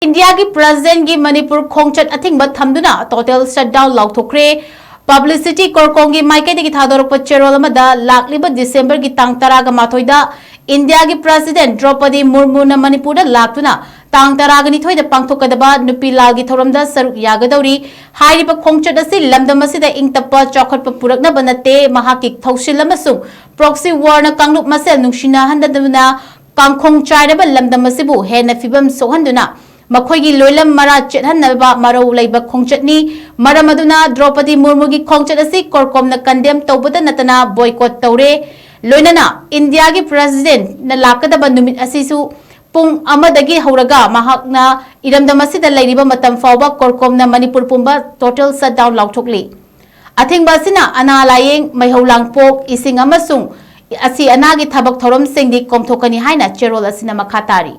India की President की Manipur Khongchat Athingba Thamduna total shutdown Laothokkhre publicity Corcom की माइके की थादोरक चेरोल लाखलीब दिसंबर की तांग तराग माथोइदा इंडिया की President द्रौपदी मुर्मू न मणिपुर लाक्तुना तांग तराग निथोइदा पांगथोकदबा नुपी लाल की थोरमदा सरुक यागदौरी हाइरिबा खोंगचट असि लमदम असिदा इंगतप्पा चौखटपा पुरकनबा नते महाकी थौसिल अमसुंग प्रॉक्सी वॉर न कांगलुप मसेल नुंगसिना हंददुना कांगखोंग चाइरबा लमदम असिबु हेन फिबम सोहंदुना मखोगी लोइलम मरा चेतहनबा मरौ लैबा खोंगचटनी मरम अदुना द्रौपदी मुर्मू की खोंगचट असि कोरकोम न कंडेम तौबदा नतना बॉयकॉट तौरे लोइनना इंडिया की प्रेसिडेंट न लाकदबा नुमित असिसु पुंग अमदगी हौरगा महाकना इरमदम असिदा लैरिबा मतम फावबा कोरकोम न मणिपुर पुंबा टोटल शटडाउन लाउथोकली अथिंगबा सिना अना लायेंग मैहौलांगपोक इसिंग अमसुंग असि अनागी थबक थौरम सिंगदी कोमथोकनी हाइना चेरोल असिना मखातारी